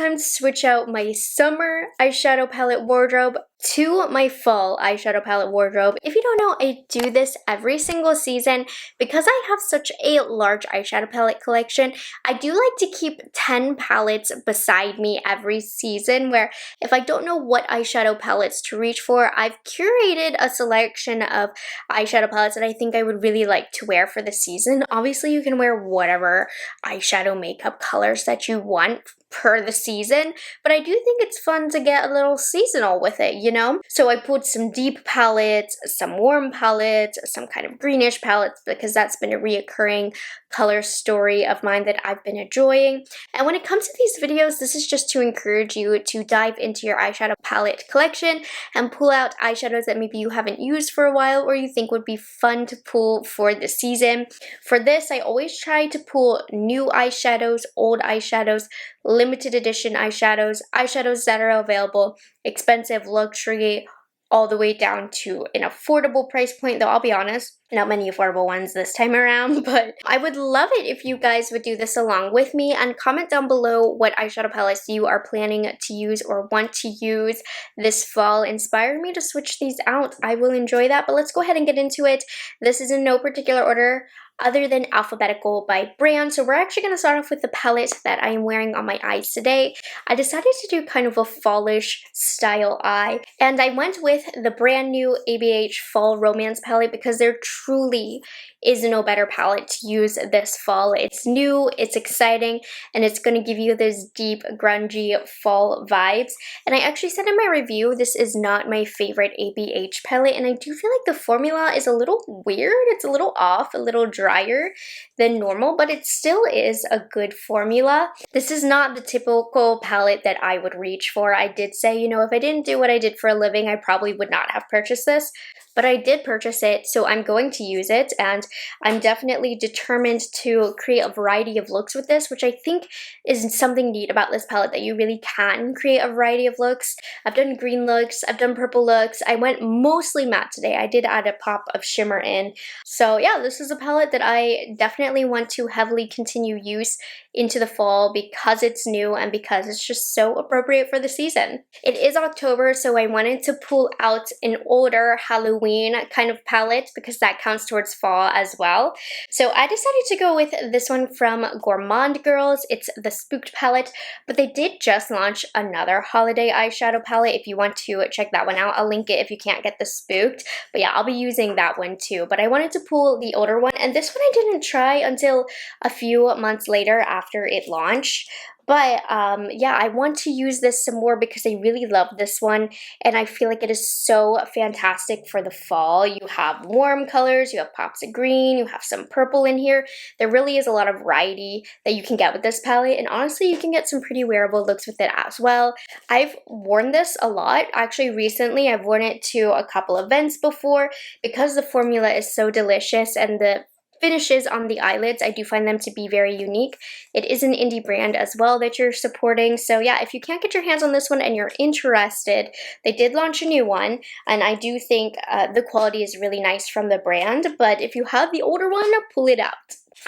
time to switch out my summer eyeshadow palette wardrobe to my fall eyeshadow palette wardrobe. If you don't know, I do this every single season because I have such a large eyeshadow palette collection. I do like to keep 10 palettes beside me every season, where if I don't know what eyeshadow palettes to reach for, I've curated a selection of eyeshadow palettes that I think I would really like to wear for the season. Obviously, you can wear whatever eyeshadow makeup colors that you want per the season, but I do think it's fun to get a little seasonal with it, you know? So I put some deep palettes, some warm palettes, some kind of greenish palettes, because that's been a reoccurring color story of mine that I've been enjoying. And when it comes to these videos, this is just to encourage you to dive into your eyeshadow palette collection and pull out eyeshadows that maybe you haven't used for a while or you think would be fun to pull for the season. For this, I always try to pull new eyeshadows, old eyeshadows, limited edition eyeshadows, eyeshadows that are available, expensive, luxury, all the way down to an affordable price point, though I'll be honest, not many affordable ones this time around, but I would love it if you guys would do this along with me and comment down below what eyeshadow palettes you are planning to use or want to use this fall. Inspire me to switch these out. I will enjoy that, but let's go ahead and get into it. This is in no particular order other than alphabetical by brand. So we're actually going to start off with the palette that I am wearing on my eyes today. I decided to do kind of a fallish style eye, and I went with the brand new ABH Fall Romance palette because there truly is no better palette to use this fall. It's new, it's exciting, and it's going to give you this deep, grungy fall vibes. And I actually said in my review, this is not my favorite ABH palette, and I do feel like the formula is a little weird. It's a little off, a little drier than normal, but it still is a good formula. This is not the typical palette that I would reach for. I did say, you know, if I didn't do what I did for a living, I probably would not have purchased this, but I did purchase it, so I'm going to use it, and I'm definitely determined to create a variety of looks with this, which I think is something neat about this palette, that you really can create a variety of looks. I've done green looks, I've done purple looks, I went mostly matte today. I did add a pop of shimmer in. So yeah, this is a palette that I definitely want to heavily continue use into the fall because it's new and because it's just so appropriate for the season. It is October, so I wanted to pull out an older Halloween kind of palette because that counts towards fall as well. So I decided to go with this one from Gourmand Girls. It's the Spooked palette, but they did just launch another holiday eyeshadow palette. If you want to check that one out, I'll link it if you can't get the Spooked. But yeah, I'll be using that one too. But I wanted to pull the older one, and this one I didn't try until a few months later after it launched. But yeah, I want to use this some more because I really love this one, and I feel like it is so fantastic for the fall. You have warm colors, you have pops of green, you have some purple in here. There really is a lot of variety that you can get with this palette, and honestly, you can get some pretty wearable looks with it as well. I've worn this a lot. Actually, recently, I've worn it to a couple events before because the formula is so delicious and the finishes on the eyelids, I do find them to be very unique. It is an indie brand as well that you're supporting. So yeah, if you can't get your hands on this one and you're interested, they did launch a new one, and I do think the quality is really nice from the brand, but if you have the older one, pull it out.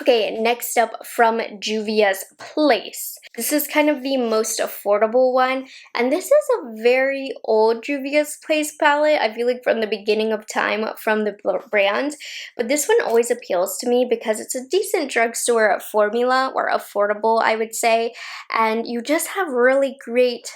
Okay, next up from Juvia's Place. This is kind of the most affordable one, and this is a very old Juvia's Place palette. I feel like from the beginning of time from the brand, but this one always appeals to me because it's a decent drugstore formula, or affordable, I would say, and you just have really great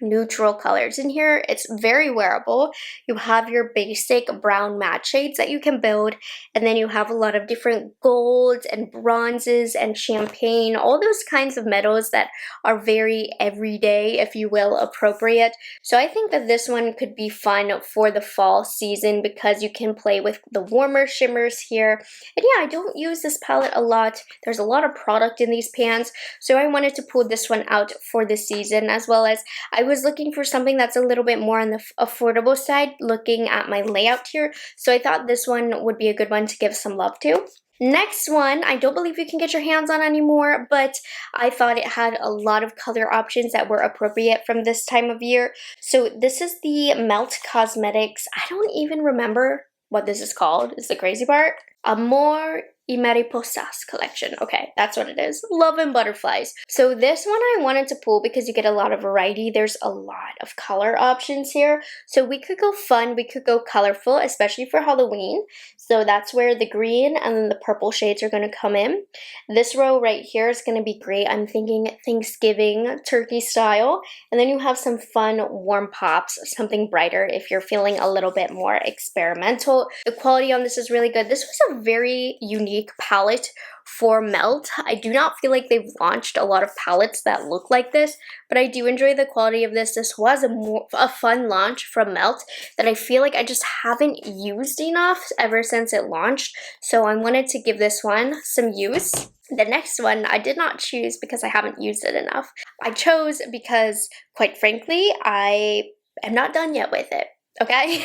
neutral colors in here. It's very wearable. You have your basic brown matte shades that you can build, and then you have a lot of different golds and bronzes and champagne, all those kinds of metals that are very everyday, if you will, appropriate. So I think that this one could be fun for the fall season because you can play with the warmer shimmers here. And yeah, I don't use this palette a lot. There's a lot of product in these pans, so I wanted to pull this one out for the season, as well as I was looking for something that's a little bit more on the affordable side, looking at my layout here, so I thought this one would be a good one to give some love to. Next one, I don't believe you can get your hands on anymore, but I thought it had a lot of color options that were appropriate from this time of year. So this is the Melt Cosmetics. I don't even remember what this is called, is the crazy part. Amor Y Mariposas collection. Okay, that's what it is. Love and Butterflies. So this one I wanted to pull because you get a lot of variety. There's a lot of color options here. So we could go fun, we could go colorful, especially for Halloween. So that's where the green and then the purple shades are going to come in. This row right here is going to be great. I'm thinking Thanksgiving turkey style. And then you have some fun warm pops, something brighter if you're feeling a little bit more experimental. The quality on this is really good. This was a very unique palette for Melt. I do not feel like they've launched a lot of palettes that look like this, but I do enjoy the quality of this. This was a fun launch from Melt that I feel like I just haven't used enough ever since it launched, so I wanted to give this one some use. The next one I did not choose because I haven't used it enough. I chose because, quite frankly, I am not done yet with it. Okay,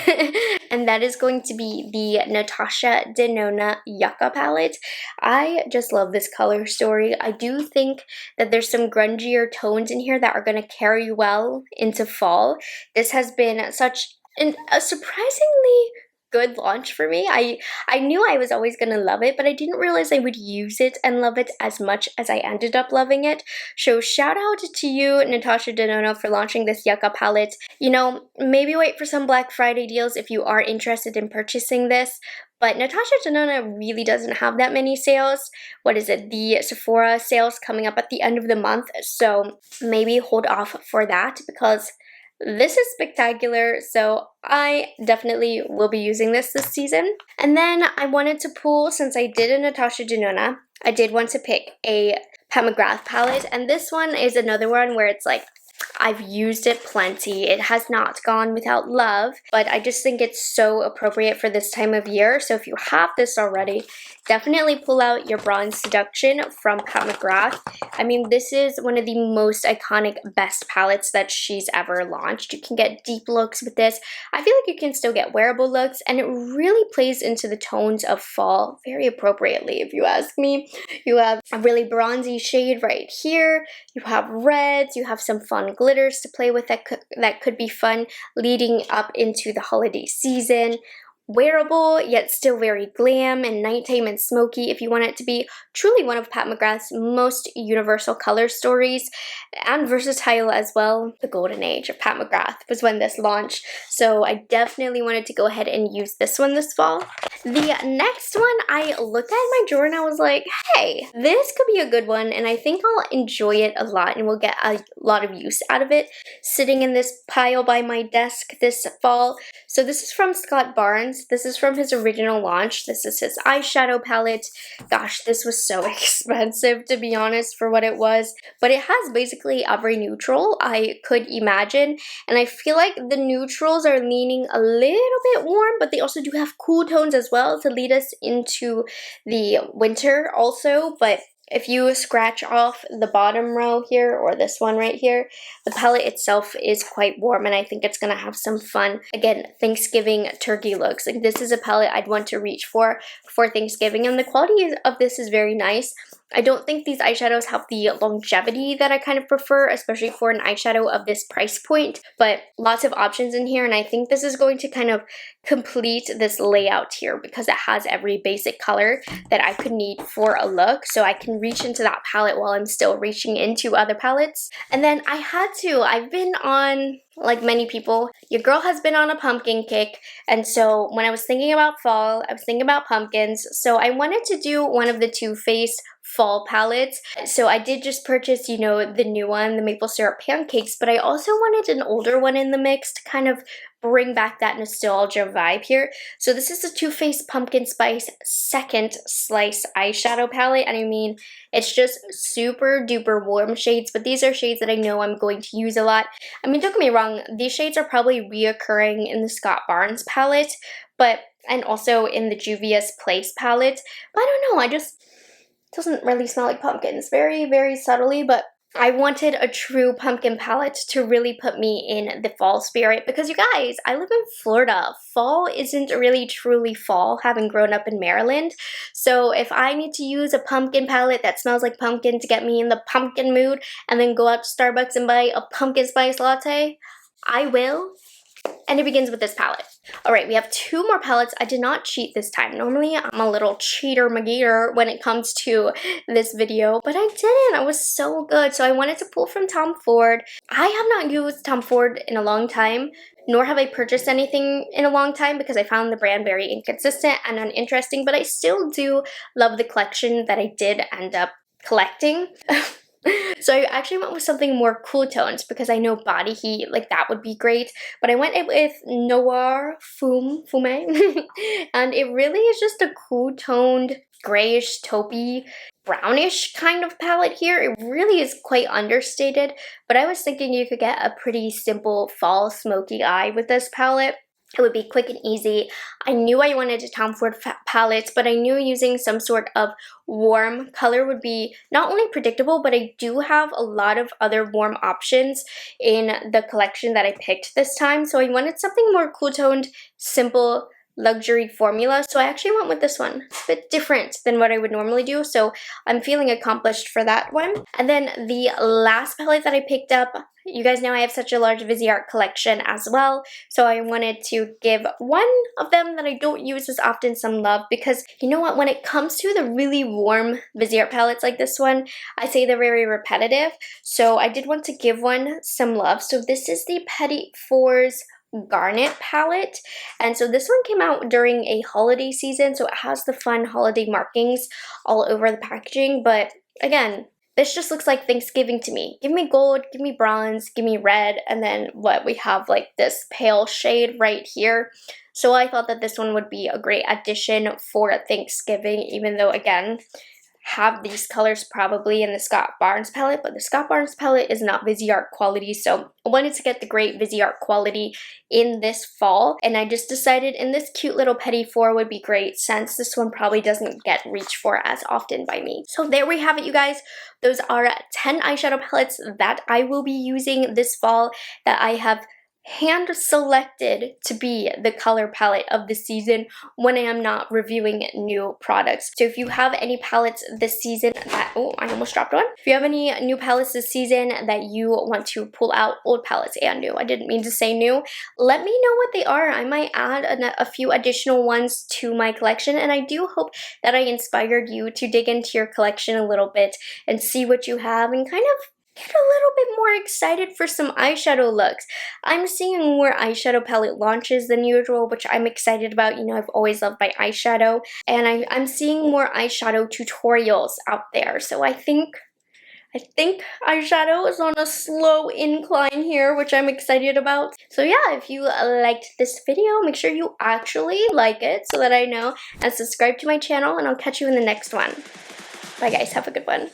and that is going to be the Natasha Denona Yucca palette. I just love this color story. I do think that there's some grungier tones in here that are going to carry well into fall. This has been such a surprisingly good launch for me. I knew I was always going to love it, but I didn't realize I would use it and love it as much as I ended up loving it. So shout out to you, Natasha Denona, for launching this Yucca palette. You know, maybe wait for some Black Friday deals if you are interested in purchasing this. But Natasha Denona really doesn't have that many sales. What is it? The Sephora sales coming up at the end of the month. So maybe hold off for that because this is spectacular, so I definitely will be using this season. And then I wanted to pull, since I did a Natasha Denona, I did want to pick a Pat McGrath palette, and this one is another one where it's like, I've used it plenty. It has not gone without love, but I just think it's so appropriate for this time of year. So if you have this already, definitely pull out your Bronze Seduction from Pat McGrath. I mean, this is one of the most iconic, best palettes that she's ever launched. You can get deep looks with this. I feel like you can still get wearable looks, and it really plays into the tones of fall very appropriately, if you ask me. You have a really bronzy shade right here. You have reds. You have some fun glitters to play with that could be fun leading up into the holiday season. Wearable, yet still very glam and nighttime and smoky if you want it to be truly one of Pat McGrath's most universal color stories, and versatile as well. The golden age of Pat McGrath was when this launched, so I definitely wanted to go ahead and use this one this fall. The next one, I looked at my drawer and I was like, hey, this could be a good one, and I think I'll enjoy it a lot and we'll get a lot of use out of it sitting in this pile by my desk this fall. So this is from Scott Barnes. This is from his original launch. This is his eyeshadow palette. Gosh, this was so expensive, to be honest, for what it was. But it has basically every neutral I could imagine. And I feel like the neutrals are leaning a little bit warm, but they also do have cool tones as well to lead us into the winter also. But if you scratch off the bottom row here, or this one right here, the palette itself is quite warm, and I think it's going to have some fun, again, Thanksgiving turkey looks. Like, this is a palette I'd want to reach for Thanksgiving, and the quality of this is very nice. I don't think these eyeshadows have the longevity that I kind of prefer, especially for an eyeshadow of this price point, but lots of options in here, and I think this is going to kind of complete this layout here because it has every basic color that I could need for a look, so I can reach into that palette while I'm still reaching into other palettes. And then I've been on, like many people, your girl has been on a pumpkin kick, and so when I was thinking about fall, I was thinking about pumpkins, so I wanted to do one of the Too Faced fall palettes. So I did just purchase, you know, the new one, the maple syrup pancakes, but I also wanted an older one in the mix to kind of bring back that nostalgia vibe here. So this is the Too Faced Pumpkin Spice Second Slice eyeshadow palette, and I mean, it's just super duper warm shades, but these are shades that I know I'm going to use a lot. I mean, don't get me wrong, these shades are probably reoccurring in the Scott Barnes palette, and also in the Juvia's Place palette, but I don't know, it doesn't really smell like pumpkins, very, very subtly, but I wanted a true pumpkin palette to really put me in the fall spirit because, you guys, I live in Florida. Fall isn't really truly fall, having grown up in Maryland. So if I need to use a pumpkin palette that smells like pumpkin to get me in the pumpkin mood and then go out to Starbucks and buy a pumpkin spice latte, I will. And it begins with this palette. All right, we have 2 more palettes. I did not cheat this time. Normally, I'm a little cheater McGeater when it comes to this video, but I didn't. I was so good. So I wanted to pull from Tom Ford. I have not used Tom Ford in a long time, nor have I purchased anything in a long time because I found the brand very inconsistent and uninteresting, but I still do love the collection that I did end up collecting. So I actually went with something more cool tones because I know body heat, like that would be great. But I went with Noir Fume, and it really is just a cool toned, grayish, taupey, brownish kind of palette here. It really is quite understated, but I was thinking you could get a pretty simple fall smoky eye with this palette. It would be quick and easy. I knew I wanted a Tom Ford palette, but I knew using some sort of warm color would be not only predictable, but I do have a lot of other warm options in the collection that I picked this time. So I wanted something more cool toned, simple, luxury formula. So I actually went with this one. It's a bit different than what I would normally do. So I'm feeling accomplished for that one. And then the last palette that I picked up, you guys know I have such a large Viseart collection as well, so I wanted to give one of them that I don't use as often some love because you know what, when it comes to the really warm Viseart palettes like this one, I say they're very repetitive, so I did want to give one some love. So this is the Petit Fours Garnet palette, and so this one came out during a holiday season, so it has the fun holiday markings all over the packaging, but again, this just looks like Thanksgiving to me. Give me gold, give me bronze, give me red, and then what we have like this pale shade right here. So I thought that this one would be a great addition for Thanksgiving, even though again, have these colors probably in the Scott Barnes palette, but the Scott Barnes palette is not Viseart quality, so I wanted to get the great Viseart quality in this fall, and I just decided in this cute little Petit Four would be great since this one probably doesn't get reached for as often by me. So there we have it, you guys. Those are 10 eyeshadow palettes that I will be using this fall that I have hand selected to be the color palette of the season when I am not reviewing new products. So if you have any palettes this season that, oh, I almost dropped one. If you have any new palettes this season that you want to pull out, old palettes and new, I didn't mean to say new, let me know what they are. I might add a few additional ones to my collection, and I do hope that I inspired you to dig into your collection a little bit and see what you have and kind of get a little bit more excited for some eyeshadow looks. I'm seeing more eyeshadow palette launches than usual, which I'm excited about. You know, I've always loved my eyeshadow, and I'm seeing more eyeshadow tutorials out there. So I think eyeshadow is on a slow incline here, which I'm excited about. So yeah, if you liked this video, make sure you actually like it so that I know, and subscribe to my channel, and I'll catch you in the next one. Bye guys, have a good one.